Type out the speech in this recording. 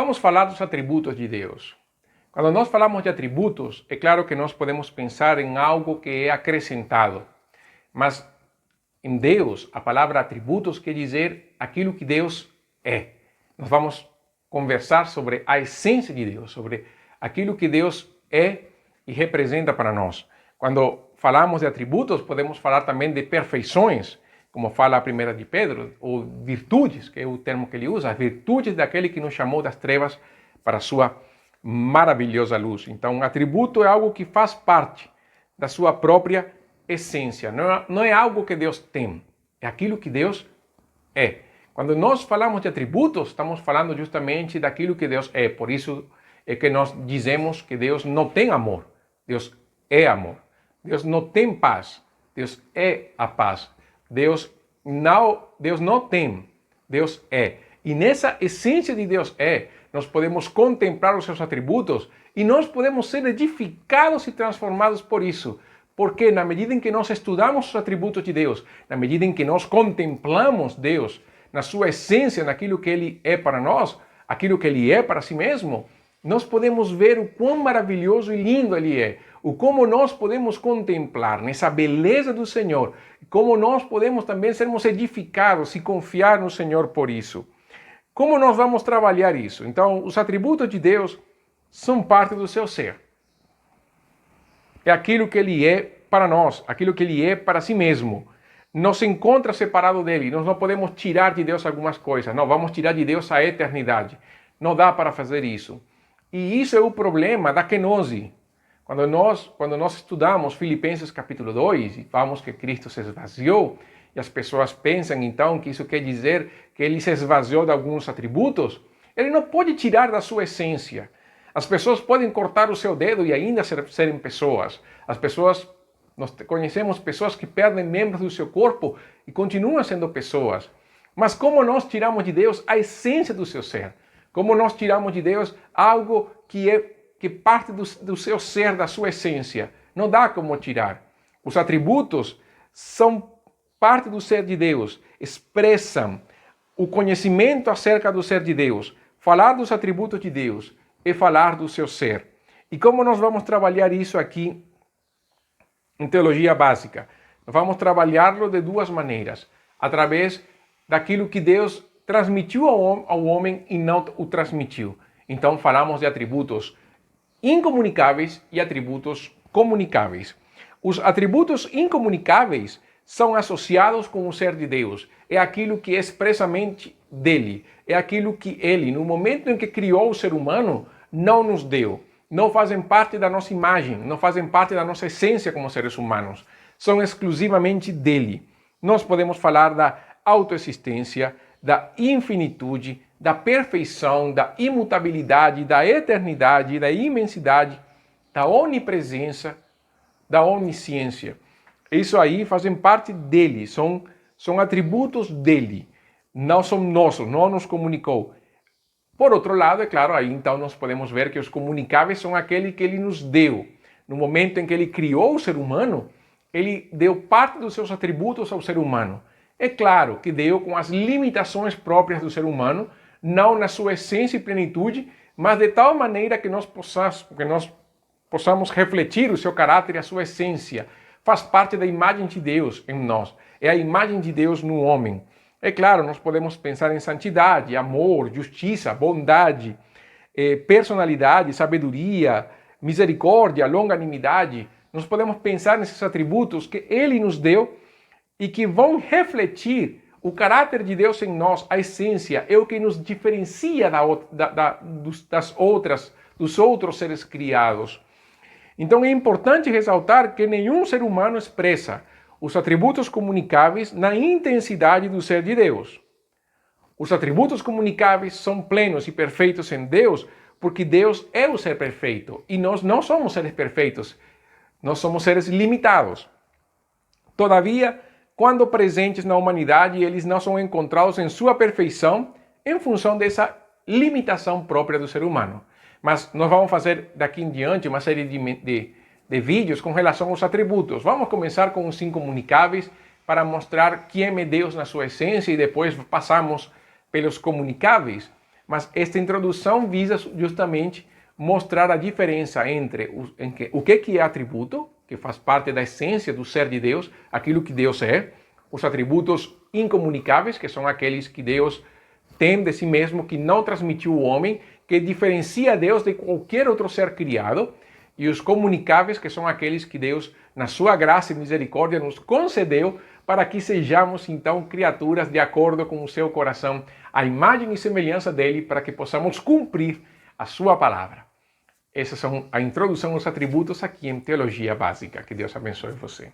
Vamos falar dos atributos de Deus. Quando nós falamos de atributos, é claro que nós podemos pensar em algo que é acrescentado. Mas em Deus, a palavra atributos quer dizer aquilo que Deus é. Nós vamos conversar sobre a essência de Deus, sobre aquilo que Deus é e representa para nós. Quando falamos de atributos, podemos falar também de perfeições, como fala a primeira de Pedro, ou virtudes, que é o termo que ele usa, as virtudes daquele que nos chamou das trevas para a sua maravilhosa luz. Então, atributo é algo que faz parte da sua própria essência, não é algo que Deus tem, é aquilo que Deus é. Quando nós falamos de atributos, estamos falando justamente daquilo que Deus é. Por isso é que nós dizemos que Deus não tem amor, Deus é amor. Deus não tem paz, Deus é a paz. Deus não tem, Deus é. E nessa essência de Deus nós podemos contemplar os seus atributos e nós podemos ser edificados e transformados por isso. Porque na medida em que nós estudamos os atributos de Deus, na medida em que nós contemplamos Deus na sua essência, naquilo que Ele é para nós, aquilo que Ele é para si mesmo, nós podemos ver o quão maravilhoso e lindo Ele é, o como nós podemos contemplar nessa beleza do Senhor, como nós podemos também sermos edificados e confiar no Senhor por isso. Como nós vamos trabalhar isso? Então, os atributos de Deus são parte do seu ser. É aquilo que Ele é para nós, aquilo que Ele é para si mesmo. Não se encontra separado dele, nós não podemos tirar de Deus algumas coisas, não, vamos tirar de Deus a eternidade. Não dá para fazer isso. E isso é o problema da kenose. Quando nós estudamos Filipenses capítulo 2 e falamos que Cristo se esvaziou, e as pessoas pensam então que isso quer dizer que Ele se esvaziou de alguns atributos, Ele não pode tirar da sua essência. As pessoas podem cortar o seu dedo e ainda serem pessoas. Nós conhecemos pessoas que perdem membros do seu corpo e continuam sendo pessoas. Mas como nós tiramos de Deus a essência do seu ser? Como nós tiramos de Deus algo que parte do seu ser, da sua essência? Não dá como tirar. Os atributos são parte do ser de Deus, expressam o conhecimento acerca do ser de Deus. Falar dos atributos de Deus é falar do seu ser. E como nós vamos trabalhar isso aqui em teologia básica? Vamos trabalhá-lo de duas maneiras. Através daquilo que Deus transmitiu ao homem e não o transmitiu. Então falamos de atributos incomunicáveis e atributos comunicáveis. Os atributos incomunicáveis são associados com o ser de Deus. É aquilo que é expressamente dele. É aquilo que ele, no momento em que criou o ser humano, não nos deu. Não fazem parte da nossa imagem, não fazem parte da nossa essência como seres humanos. São exclusivamente dele. Nós podemos falar da autoexistência, da infinitude, da perfeição, da imutabilidade, da eternidade, da imensidade, da onipresença, da onisciência. Isso aí fazem parte dele, são atributos dele, não são nossos, não nos comunicou. Por outro lado, é claro, aí então nós podemos ver que os comunicáveis são aqueles que ele nos deu. No momento em que ele criou o ser humano, ele deu parte dos seus atributos ao ser humano. É claro que deu com as limitações próprias do ser humano, não na sua essência e plenitude, mas de tal maneira que nós possamos refletir o seu caráter e a sua essência. Faz parte da imagem de Deus em nós. É a imagem de Deus no homem. É claro, nós podemos pensar em santidade, amor, justiça, bondade, personalidade, sabedoria, misericórdia, longanimidade. Nós podemos pensar nesses atributos que Ele nos deu e que vão refletir o caráter de Deus em nós, a essência, é o que nos diferencia dos outros seres criados. Então é importante ressaltar que nenhum ser humano expressa os atributos comunicáveis na intensidade do ser de Deus. Os atributos comunicáveis são plenos e perfeitos em Deus, porque Deus é o ser perfeito e nós não somos seres perfeitos, nós somos seres limitados. Todavia, quando presentes na humanidade, eles não são encontrados em sua perfeição em função dessa limitação própria do ser humano. Mas nós vamos fazer daqui em diante uma série de vídeos com relação aos atributos. Vamos começar com os incomunicáveis para mostrar quem é Deus na sua essência e depois passamos pelos comunicáveis. mas esta introdução visa justamente mostrar a diferença entre o que é atributo, que faz parte da essência do ser de Deus, aquilo que Deus é, os atributos incomunicáveis, que são aqueles que Deus tem de si mesmo, que não transmitiu ao homem, que diferencia Deus de qualquer outro ser criado, e os comunicáveis, que são aqueles que Deus, na sua graça e misericórdia, nos concedeu para que sejamos, então, criaturas de acordo com o seu coração, a imagem e semelhança dele, para que possamos cumprir a sua palavra. Essas são a introdução aos atributos aqui em Teologia Básica. Que Deus abençoe você.